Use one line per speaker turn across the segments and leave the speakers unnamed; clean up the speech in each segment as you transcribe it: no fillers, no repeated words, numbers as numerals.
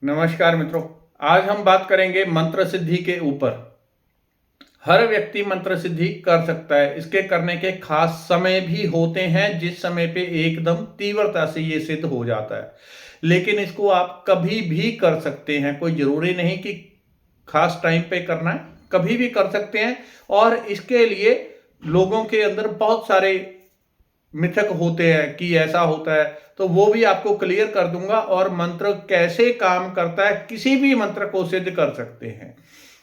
नमस्कार मित्रों। आज हम बात करेंगे मंत्र सिद्धि के ऊपर। हर व्यक्ति मंत्र सिद्धि कर सकता है। इसके करने के खास समय भी होते हैं जिस समय पे एकदम तीव्रता से ये सिद्ध हो जाता है, लेकिन इसको आप कभी भी कर सकते हैं। कोई जरूरी नहीं कि खास टाइम पे करना है, कभी भी कर सकते हैं। और इसके लिए लोगों के अंदर बहुत सारे मिथक होते हैं कि ऐसा होता है, तो वो भी आपको क्लियर कर दूंगा। और मंत्र कैसे काम करता है, किसी भी मंत्र को सिद्ध कर सकते हैं।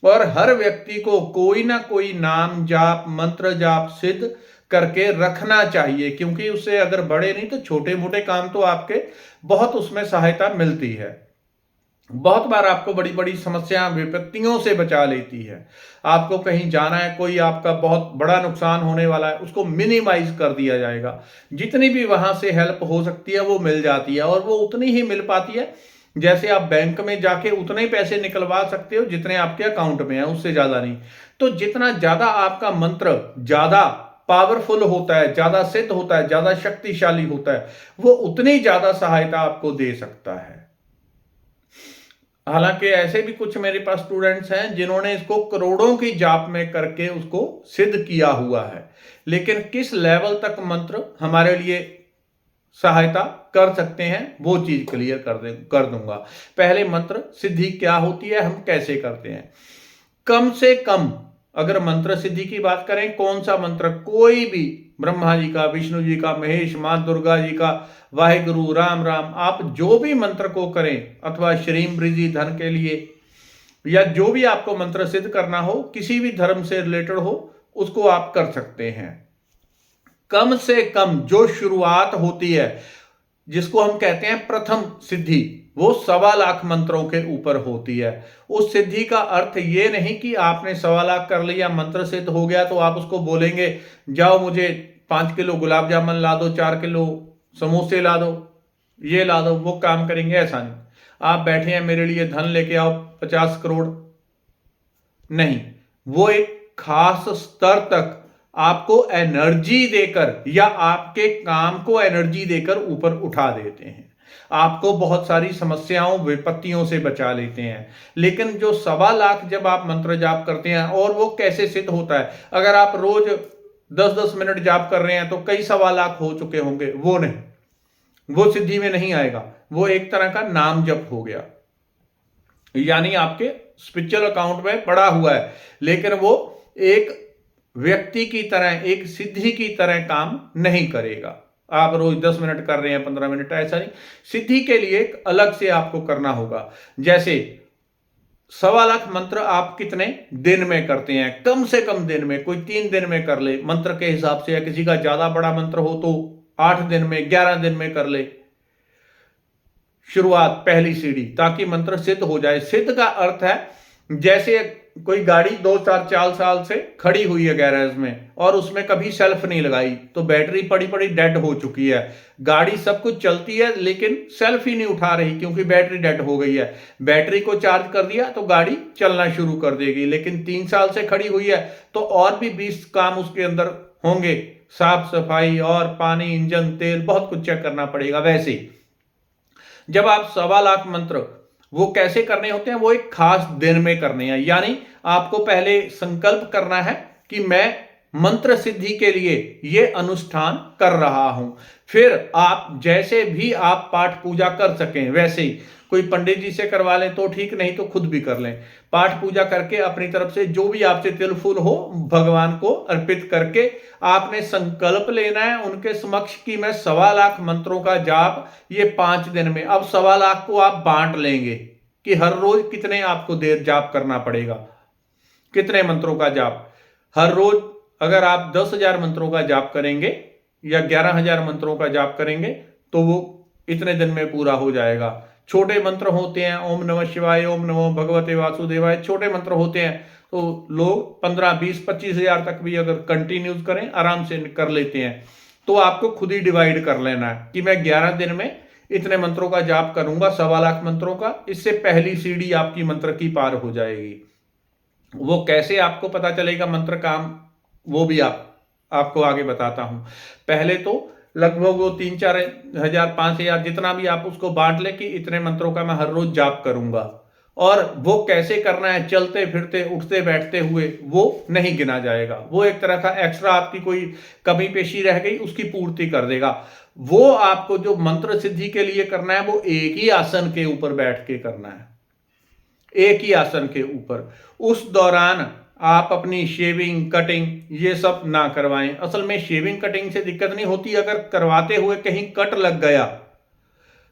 और हर व्यक्ति को कोई ना कोई नाम जाप मंत्र जाप सिद्ध करके रखना चाहिए, क्योंकि उससे अगर बड़े नहीं तो छोटे मोटे काम तो आपके बहुत उसमें सहायता मिलती है। बहुत बार आपको बड़ी बड़ी समस्या विपत्तियों से बचा लेती है। आपको कहीं जाना है, कोई आपका बहुत बड़ा नुकसान होने वाला है, उसको मिनिमाइज कर दिया जाएगा। जितनी भी वहां से हेल्प हो सकती है वो मिल जाती है, और वो उतनी ही मिल पाती है जैसे आप बैंक में जाके उतने ही पैसे निकलवा सकते हो जितने आपके अकाउंट में है, उससे ज्यादा नहीं। तो जितना ज्यादा आपका मंत्र ज्यादा पावरफुल होता है, ज्यादा सिद्ध होता है, ज्यादा शक्तिशाली होता है, वो उतनी ज्यादा सहायता आपको दे सकता है। हालांकि ऐसे भी कुछ मेरे पास स्टूडेंट्स हैं जिन्होंने इसको करोड़ों की जाप में करके उसको सिद्ध किया हुआ है। लेकिन किस लेवल तक मंत्र हमारे लिए सहायता कर सकते हैं वो चीज क्लियर कर दूंगा। पहले मंत्र सिद्धि क्या होती है, हम कैसे करते हैं। कम से कम अगर मंत्र सिद्धि की बात करें, कौन सा मंत्र, कोई भी, ब्रह्मा जी का, विष्णु जी का, महेश, मां दुर्गा जी का, वाहिगुरु, राम राम, आप जो भी मंत्र को करें, अथवा श्रीम बृद्धि धन के लिए, या जो भी आपको मंत्र सिद्ध करना हो, किसी भी धर्म से रिलेटेड हो, उसको आप कर सकते हैं। कम से कम जो शुरुआत होती है, जिसको हम कहते हैं प्रथम सिद्धि, वो 1.25 लाख मंत्रों के ऊपर होती है। उस सिद्धि का अर्थ ये नहीं कि आपने 1.25 लाख कर लिया, मंत्र सिद्ध हो गया तो आप उसको बोलेंगे जाओ मुझे 5 किलो गुलाब जामुन ला दो, 4 किलो समोसे ला दो, ये ला दो, वो काम करेंगे, ऐसा नहीं। आप बैठे हैं मेरे लिए धन लेके आओ 50 करोड़, नहीं। वो एक खास स्तर तक आपको एनर्जी देकर या आपके काम को एनर्जी देकर ऊपर उठा देते हैं, आपको बहुत सारी समस्याओं विपत्तियों से बचा लेते हैं। लेकिन जो 1.25 लाख जब आप मंत्र जाप करते हैं, और वो कैसे सिद्ध होता है, अगर आप रोज 10-10 मिनट जाप कर रहे हैं तो कई 1.25 लाख हो चुके होंगे, वो नहीं, वो सिद्धि में नहीं आएगा। वो एक तरह का नाम जप हो गया, यानी आपके स्पिरिचुअल अकाउंट में पड़ा हुआ है, लेकिन वो एक व्यक्ति की तरह, एक सिद्धि की तरह काम नहीं करेगा। आप रोज 10 मिनट कर रहे हैं, 15 मिनट, ऐसा नहीं। सिद्धि के लिए एक अलग से आपको करना होगा। जैसे 1.25 लाख मंत्र आप कितने दिन में करते हैं, कम से कम दिन में, कोई 3 दिन में कर ले मंत्र के हिसाब से, या किसी का ज्यादा बड़ा मंत्र हो तो 8 दिन में, 11 दिन में कर ले शुरुआत, पहली सीढ़ी, ताकि मंत्र सिद्ध हो जाए। सिद्ध का अर्थ है जैसे कोई गाड़ी 2-4 साल से खड़ी हुई है गैरेज में, और उसमें कभी सेल्फ नहीं लगाई, तो बैटरी पड़ी पड़ी डेड हो चुकी है। गाड़ी सब कुछ चलती है लेकिन सेल्फ ही नहीं उठा रही, क्योंकि बैटरी डेड हो गई है। बैटरी को चार्ज कर दिया तो गाड़ी चलना शुरू कर देगी, लेकिन 3 साल से खड़ी हुई है तो और भी 20 काम उसके अंदर होंगे, साफ सफाई और पानी, इंजन, तेल, बहुत कुछ चेक करना पड़ेगा। वैसे ही जब आप 1.25 लाख मंत्र, वो कैसे करने होते हैं, वो एक खास दिन में करने हैं। यानी आपको पहले संकल्प करना है कि मैं मंत्र सिद्धि के लिए ये अनुष्ठान कर रहा हूं। फिर आप जैसे भी आप पाठ पूजा कर सकें वैसे ही, कोई पंडित जी से करवा लें तो ठीक, नहीं तो खुद भी कर लें। पाठ पूजा करके अपनी तरफ से जो भी आपसे तिल फूल हो भगवान को अर्पित करके आपने संकल्प लेना है उनके समक्ष कि मैं 1.25 लाख मंत्रों का जाप ये 5 दिन में। अब 1.25 लाख को आप बांट लेंगे कि हर रोज कितने आपको देर जाप करना पड़ेगा, कितने मंत्रों का जाप। हर रोज अगर आप 10,000 मंत्रों का जाप करेंगे या 11,000 मंत्रों का जाप करेंगे तो वो इतने दिन में पूरा हो जाएगा। छोटे मंत्र होते हैं, ओम नमः शिवाय, ओम नमो भगवते वासुदेवाय, छोटे मंत्र होते हैं, तो लोग 15, 20, 25,000 तक भी अगर कंटिन्यूज करें आराम से कर लेते हैं। तो आपको खुद ही डिवाइड कर लेना है कि मैं 11 दिन में इतने मंत्रों का जाप करूंगा, 1.25 लाख मंत्रों का। इससे पहली सीढ़ी आपकी मंत्र की पार हो जाएगी। वो कैसे आपको पता चलेगा मंत्र काम, वो भी आपको आगे बताता हूं। पहले तो लगभग वो 3-4 हजार 5,000 जितना भी आप उसको बांट ले कि इतने मंत्रों का मैं हर रोज जाप करूंगा। और वो कैसे करना है, चलते फिरते उठते बैठते हुए, वो नहीं गिना जाएगा। वो एक तरह का एक्स्ट्रा आपकी कोई कमी पेशी रह गई उसकी पूर्ति कर देगा। वो आपको जो मंत्र सिद्धि के लिए करना है वो एक ही आसन के ऊपर बैठ के करना है, एक ही आसन के ऊपर। उस दौरान आप अपनी शेविंग कटिंग ये सब ना करवाएं। असल में शेविंग कटिंग से दिक्कत नहीं होती, अगर करवाते हुए कहीं कट लग गया,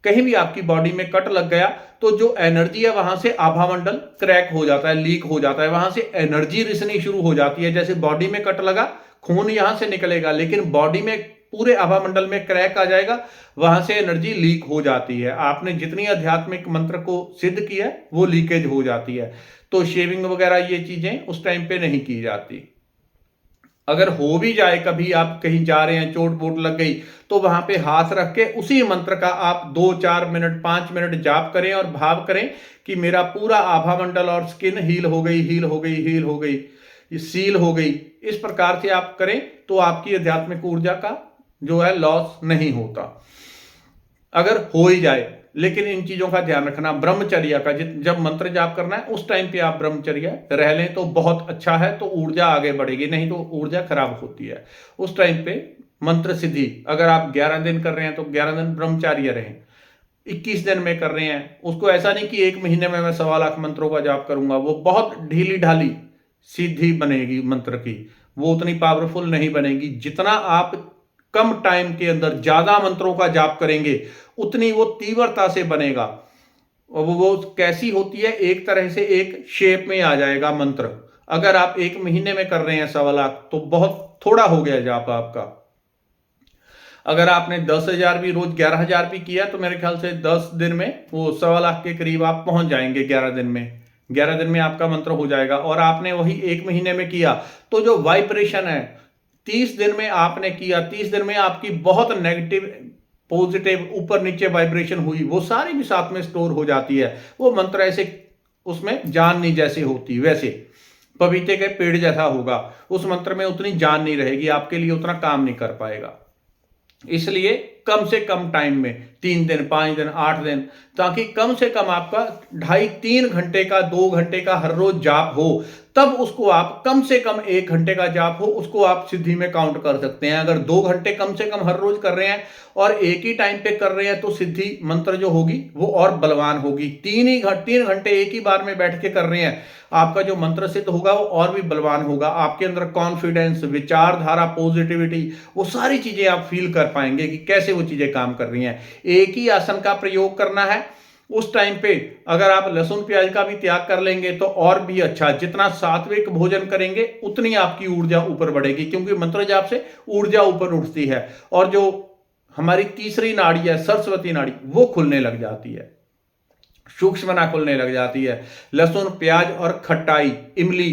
कहीं भी आपकी बॉडी में कट लग गया, तो जो एनर्जी है वहां से आभामंडल क्रैक हो जाता है, लीक हो जाता है, वहां से एनर्जी रिसनी शुरू हो जाती है। जैसे बॉडी में कट लगा, खून यहां से निकलेगा, लेकिन बॉडी में पूरे आभामंडल में क्रैक आ जाएगा, वहां से एनर्जी लीक हो जाती है। आपने जितनी आध्यात्मिक मंत्र को सिद्ध किया है वो लीकेज हो जाती है। तो शेविंग वगैरह ये चीजें उस टाइम पे नहीं की जाती। अगर हो भी जाए, कभी आप कहीं जा रहे हैं, चोट वोट लग गई, तो वहां पे हाथ रख के उसी मंत्र का आप 2-4 मिनट 5 मिनट जाप करें और भाव करें कि मेरा पूरा आभामंडल और स्किन हील हो गई, हील हो गई, हील हो गई, सील हो गई। इस प्रकार से आप करें तो आपकी आध्यात्मिक ऊर्जा का जो है लॉस नहीं होता, अगर हो ही जाए। लेकिन इन चीजों का ध्यान रखना। ब्रह्मचर्या का जब मंत्र जाप करना है उस टाइम पे आप ब्रह्मचर्या रह लें तो बहुत अच्छा है, तो ऊर्जा आगे बढ़ेगी, नहीं तो ऊर्जा खराब होती है। उस टाइम पे मंत्र सिद्धि अगर आप 11 दिन कर रहे हैं तो 11 दिन ब्रह्मचार्य रहें। 21 दिन में कर रहे हैं, उसको ऐसा नहीं कि 1 महीने में मैं 1.25 लाख मंत्रों का जाप करूंगा, वो बहुत ढीली ढाली सिद्धि बनेगी मंत्र की, वो उतनी पावरफुल नहीं बनेगी। जितना आप कम टाइम के अंदर ज्यादा मंत्रों का जाप करेंगे उतनी वो तीव्रता से बनेगा। और वो कैसी होती है, एक तरह से एक शेप में आ जाएगा मंत्र। अगर आप 1 महीने में कर रहे हैं 1.25 लाख तो बहुत थोड़ा हो गया जाप आपका। अगर आपने 10,000 भी रोज 11,000 भी किया तो मेरे ख्याल से 10 दिन में वो 1.25 लाख के करीब आप पहुंच जाएंगे। 11 दिन में, 11 दिन में आपका मंत्र हो जाएगा। और आपने वही 1 महीने में किया तो जो वाइब्रेशन है 30 दिन में आपने किया, 30 दिन में आपकी बहुत नेगेटिव पॉजिटिव ऊपर नीचे वाइब्रेशन हुई, वो सारी भी साथ में स्टोर हो जाती है। वो मंत्र ऐसे उसमें जान नहीं जैसे होती, वैसे पपीते के पेड़ जैसा होगा, उस मंत्र में उतनी जान नहीं रहेगी, आपके लिए उतना काम नहीं कर पाएगा। इसलिए कम से कम टाइम में 3 दिन 5 दिन 8 दिन, ताकि कम से कम आपका 2.5-3 घंटे का 2 घंटे का हर रोज जाप हो, तब उसको आप कम से कम 1 घंटे का जाप हो उसको आप सिद्धि में काउंट कर सकते हैं। अगर 2 घंटे कम से कम हर रोज कर रहे हैं और एक ही टाइम पे कर रहे हैं तो सिद्धि मंत्र जो होगी वो और बलवान होगी। 3 घंटे एक ही बार में बैठ के कर रहे हैं, आपका जो मंत्र सिद्ध होगा वो और भी बलवान होगा। आपके अंदर कॉन्फिडेंस, विचारधारा, पॉजिटिविटी, वो सारी चीजें आप फील कर पाएंगे कि कैसे वो चीजें काम कर रही हैं। एक ही आसन का प्रयोग करना है। उस टाइम पे अगर आप लहसुन प्याज का भी त्याग कर लेंगे तो और भी अच्छा। जितना सात्विक भोजन करेंगे उतनी आपकी ऊर्जा ऊपर बढ़ेगी, क्योंकि मंत्र जाप से ऊर्जा ऊपर उठती है और जो हमारी तीसरी नाड़ी है सरस्वती नाड़ी वो खुलने लग जाती है, सूक्ष्मना खुलने लग जाती है। लहसुन प्याज और खट्टाई, इमली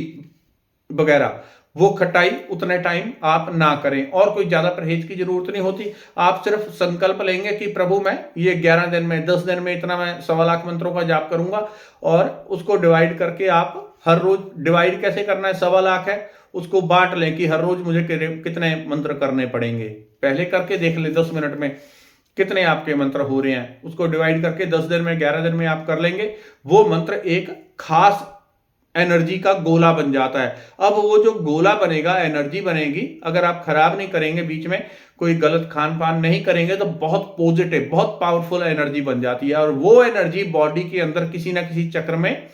वगैरह, वो खट्टाई उतने टाइम आप ना करें और कोई ज्यादा परहेज की जरूरत नहीं होती। आप सिर्फ संकल्प लेंगे कि प्रभु मैं ये 11 दिन में 10 दिन में इतना मैं 1.25 लाख मंत्रों का जाप करूंगा, और उसको डिवाइड करके आप हर रोज डिवाइड कैसे करना है, 1.25 लाख है, उसको बांट लें कि हर रोज मुझे कितने मंत्र करने पड़ेंगे। पहले करके देख ले 10 मिनट में कितने आपके मंत्र हो रहे हैं, उसको डिवाइड करके 10 दिन में 11 दिन में आप कर लेंगे। वो मंत्र एक खास एनर्जी का गोला बन जाता है। अब वो जो गोला बनेगा, एनर्जी बनेगी, अगर आप खराब नहीं करेंगे, बीच में कोई गलत खान पान नहीं करेंगे तो बहुत पॉजिटिव, बहुत पावरफुल एनर्जी बन जाती है। और वो एनर्जी बॉडी के अंदर किसी ना किसी चक्र में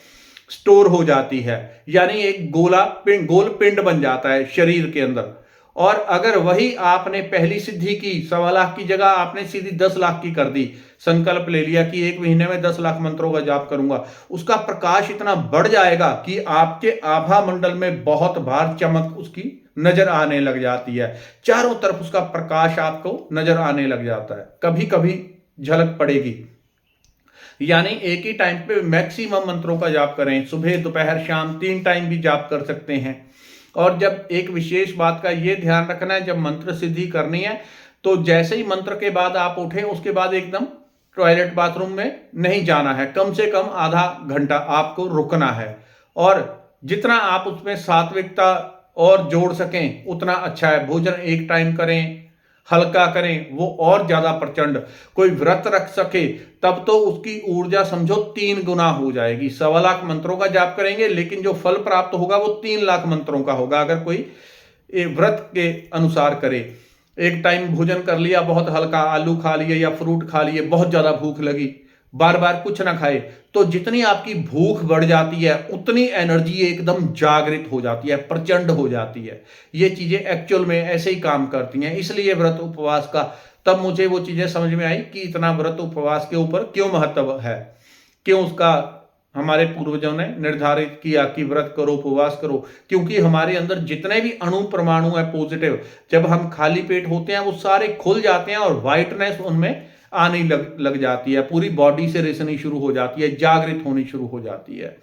स्टोर हो जाती है, यानी एक गोल पिंड बन जाता है शरीर के अंदर। और अगर वही आपने पहली सिद्धि की 1.25 लाख की जगह आपने सीधी 10 लाख की कर दी, संकल्प ले लिया कि 1 महीने में 10 लाख मंत्रों का जाप करूंगा, उसका प्रकाश इतना बढ़ जाएगा कि आपके आभा मंडल में बहुत बार चमक उसकी नजर आने लग जाती है। चारों तरफ उसका प्रकाश आपको नजर आने लग जाता है, कभी कभी झलक पड़ेगी। यानी एक ही टाइम पे मैक्सिमम मंत्रों का जाप करें, सुबह दोपहर शाम 3 टाइम भी जाप कर सकते हैं। और जब एक विशेष बात का यह ध्यान रखना है, जब मंत्र सिद्धि करनी है तो जैसे ही मंत्र के बाद आप उठें उसके बाद एकदम टॉयलेट बाथरूम में नहीं जाना है, कम से कम आधा घंटा आपको रुकना है। और जितना आप उसमें सात्विकता और जोड़ सकें उतना अच्छा है। भोजन एक टाइम करें, हल्का करें वो और ज्यादा प्रचंड। कोई व्रत रख सके तब तो उसकी ऊर्जा समझो 3 गुना हो जाएगी। 1.25 लाख मंत्रों का जाप करेंगे लेकिन जो फल प्राप्त होगा वो 3 लाख मंत्रों का होगा, अगर कोई व्रत के अनुसार करे। एक टाइम भोजन कर लिया बहुत हल्का, आलू खा लिए या फ्रूट खा लिए, बहुत ज्यादा भूख लगी, बार बार कुछ ना खाए, तो जितनी आपकी भूख बढ़ जाती है उतनी एनर्जी एकदम जागृत हो जाती है, प्रचंड हो जाती है। ये चीजें एक्चुअल में ऐसे ही काम करती हैं। इसलिए व्रत उपवास का तब मुझे वो चीजें समझ में आई कि इतना व्रत उपवास के ऊपर क्यों महत्व है, क्यों उसका हमारे पूर्वजों ने निर्धारित किया कि व्रत करो, उपवास करो। क्योंकि हमारे अंदर जितने भी अणु परमाणु है पॉजिटिव, जब हम खाली पेट होते हैं वो सारे खुल जाते हैं और व्हाइटनेस उनमें आने लग जाती है, पूरी बॉडी से रिसनी शुरू हो जाती है, जागृत होनी शुरू हो जाती है।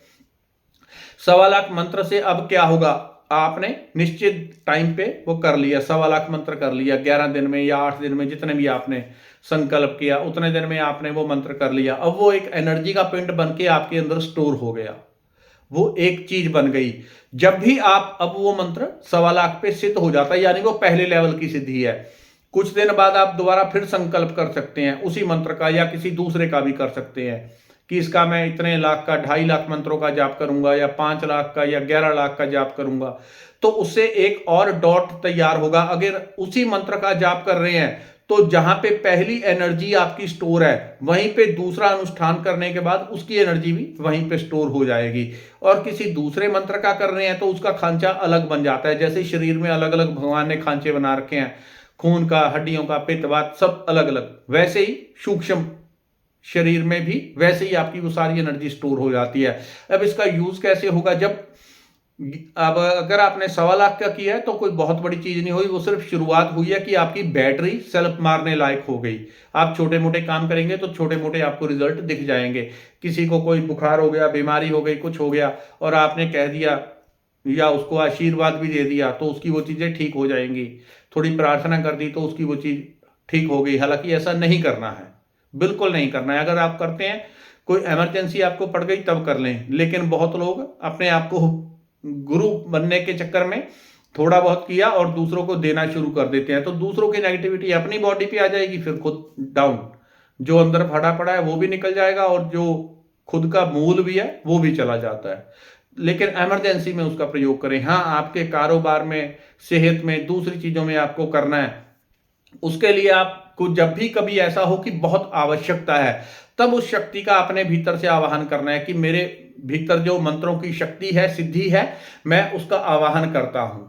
1.25 लाख मंत्र से अब क्या होगा, आपने निश्चित टाइम पे वो कर लिया, 1.25 लाख मंत्र कर लिया 11 दिन में या 8 दिन में, जितने भी आपने संकल्प किया उतने दिन में आपने वो मंत्र कर लिया। अब वो एक एनर्जी का पिंड बन के आपके अंदर स्टोर हो गया, वो एक चीज बन गई। जब भी आप अब वो मंत्र 1.25 लाख पे सिद्ध हो जाता है, यानी वो पहले लेवल की सिद्धि है। कुछ दिन बाद आप दोबारा फिर संकल्प कर सकते हैं उसी मंत्र का, या किसी दूसरे का भी कर सकते हैं कि इसका मैं इतने लाख का 2.5 लाख मंत्रों का जाप करूंगा, या 5 लाख का या 11 लाख का जाप करूंगा। तो उससे एक और डॉट तैयार होगा। अगर उसी मंत्र का जाप कर रहे हैं तो जहां पे पहली एनर्जी आपकी स्टोर है, वहीं पे दूसरा अनुष्ठान करने के बाद उसकी एनर्जी भी वहीं पे स्टोर हो जाएगी। और किसी दूसरे मंत्र का कर रहे हैं तो उसका खांचा अलग बन जाता है। जैसे शरीर में अलग अलग भगवान ने खांचे बना रखे हैं, खून का, हड्डियों का, पित्त, वात, सब अलग अलग, वैसे ही सूक्ष्म शरीर में भी वैसे ही आपकी वो सारी एनर्जी स्टोर हो जाती है। अब इसका यूज कैसे होगा, जब अब अगर आपने 1.25 लाख का किया है तो कोई बहुत बड़ी चीज नहीं हुई, वो सिर्फ शुरुआत हुई है कि आपकी बैटरी सेल्फ मारने लायक हो गई। आप छोटे मोटे काम करेंगे तो छोटे मोटे आपको रिजल्ट दिख जाएंगे। किसी को कोई बुखार हो गया, बीमारी हो गई, कुछ हो गया, और आपने कह दिया या उसको आशीर्वाद भी दे दिया तो उसकी वो चीजें ठीक हो जाएंगी। थोड़ी प्रार्थना कर दी तो उसकी वो चीज ठीक हो गई। हालांकि ऐसा नहीं करना है, बिल्कुल नहीं करना है। अगर आप करते हैं, कोई इमरजेंसी आपको पड़ गई तब कर लें। लेकिन बहुत लोग अपने आप को गुरु बनने के चक्कर में थोड़ा बहुत किया और दूसरों को देना शुरू कर देते हैं, तो दूसरों की नेगेटिविटी अपनी बॉडी पे आ जाएगी, फिर खुद डाउन, जो अंदर फटा पड़ा है वो भी निकल जाएगा और जो खुद का मूल भी है वो भी चला जाता है। लेकिन इमरजेंसी में उसका प्रयोग करें। हाँ, आपके कारोबार में, सेहत में, दूसरी चीजों में आपको करना है, उसके लिए आपको जब भी कभी ऐसा हो कि बहुत आवश्यकता है, तब उस शक्ति का अपने भीतर से आवाहन करना है कि मेरे भीतर जो मंत्रों की शक्ति है, सिद्धि है, मैं उसका आवाहन करता हूं,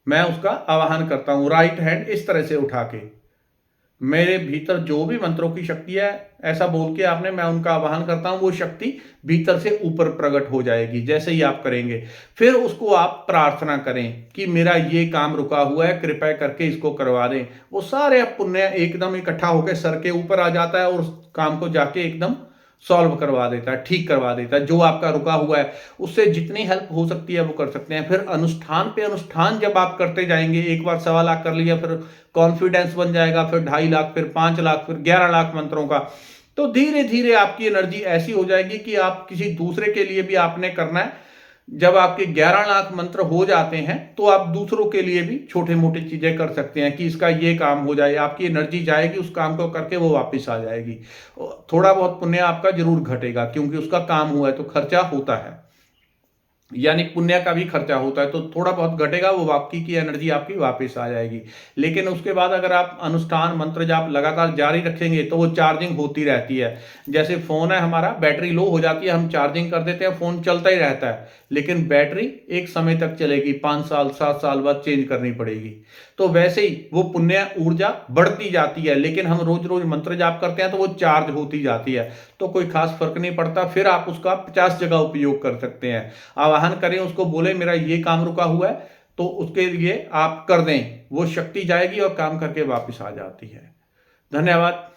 मैं उसका आवाहन करता हूं। राइट हैंड इस तरह से उठा के, मेरे भीतर जो भी मंत्रों की शक्ति है, ऐसा बोल के आपने मैं उनका आवाहन करता हूं, वो शक्ति भीतर से ऊपर प्रकट हो जाएगी। जैसे ही आप करेंगे फिर उसको आप प्रार्थना करें कि मेरा ये काम रुका हुआ है, कृपया करके इसको करवा दें। वो सारे पुण्य एकदम इकट्ठा होकर सर के ऊपर आ जाता है और उस काम को जाके एकदम सॉल्व करवा देता है, ठीक करवा देता है। जो आपका रुका हुआ है उससे जितनी हेल्प हो सकती है वो कर सकते हैं। फिर अनुष्ठान पे अनुष्ठान जब आप करते जाएंगे, एक बार 1.25 लाख कर लिया, फिर कॉन्फिडेंस बन जाएगा, फिर 2.5 लाख, फिर 5 लाख, फिर 11 लाख मंत्रों का, तो धीरे धीरे आपकी एनर्जी ऐसी हो जाएगी कि आप किसी दूसरे के लिए भी आपने करना है। जब आपके 11 लाख मंत्र हो जाते हैं तो आप दूसरों के लिए भी छोटे मोटे चीजें कर सकते हैं कि इसका ये काम हो जाए। आपकी एनर्जी जाएगी, उस काम को करके वो वापस आ जाएगी। थोड़ा बहुत पुण्य आपका जरूर घटेगा क्योंकि उसका काम हुआ है, तो खर्चा होता है, यानी पुण्य का भी खर्चा होता है, तो थोड़ा बहुत घटेगा, वो बाकी की एनर्जी आपकी वापस आ जाएगी। लेकिन उसके बाद अगर आप अनुष्ठान मंत्र जाप लगातार जारी रखेंगे तो वो चार्जिंग होती रहती है। जैसे फोन है हमारा, बैटरी लो हो जाती है, हम चार्जिंग कर देते हैं, फोन चलता ही रहता है, लेकिन बैटरी एक समय तक चलेगी, 5 साल 7 साल बाद चेंज करनी पड़ेगी। तो वैसे ही वो पुण्य ऊर्जा बढ़ती जाती है, लेकिन हम रोज रोज मंत्र जाप करते हैं तो वो चार्ज होती जाती है, तो कोई खास फर्क नहीं पड़ता। फिर आप उसका 50 जगह उपयोग कर सकते हैं। आवाहन करें, उसको बोले मेरा ये काम रुका हुआ है, तो उसके लिए आप कर दें, वो शक्ति जाएगी और काम करके वापस आ जाती है। धन्यवाद,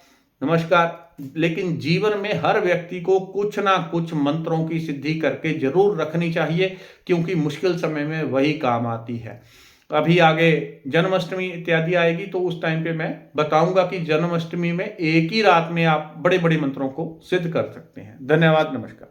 नमस्कार। लेकिन जीवन में हर व्यक्ति को कुछ ना कुछ मंत्रों की सिद्धि करके जरूर रखनी चाहिए, क्योंकि मुश्किल समय में वही काम आती है। अभी आगे जन्माष्टमी इत्यादि आएगी तो उस टाइम पे मैं बताऊंगा कि जन्माष्टमी में एक ही रात में आप बड़े बड़े मंत्रों को सिद्ध कर सकते हैं। धन्यवाद, नमस्कार।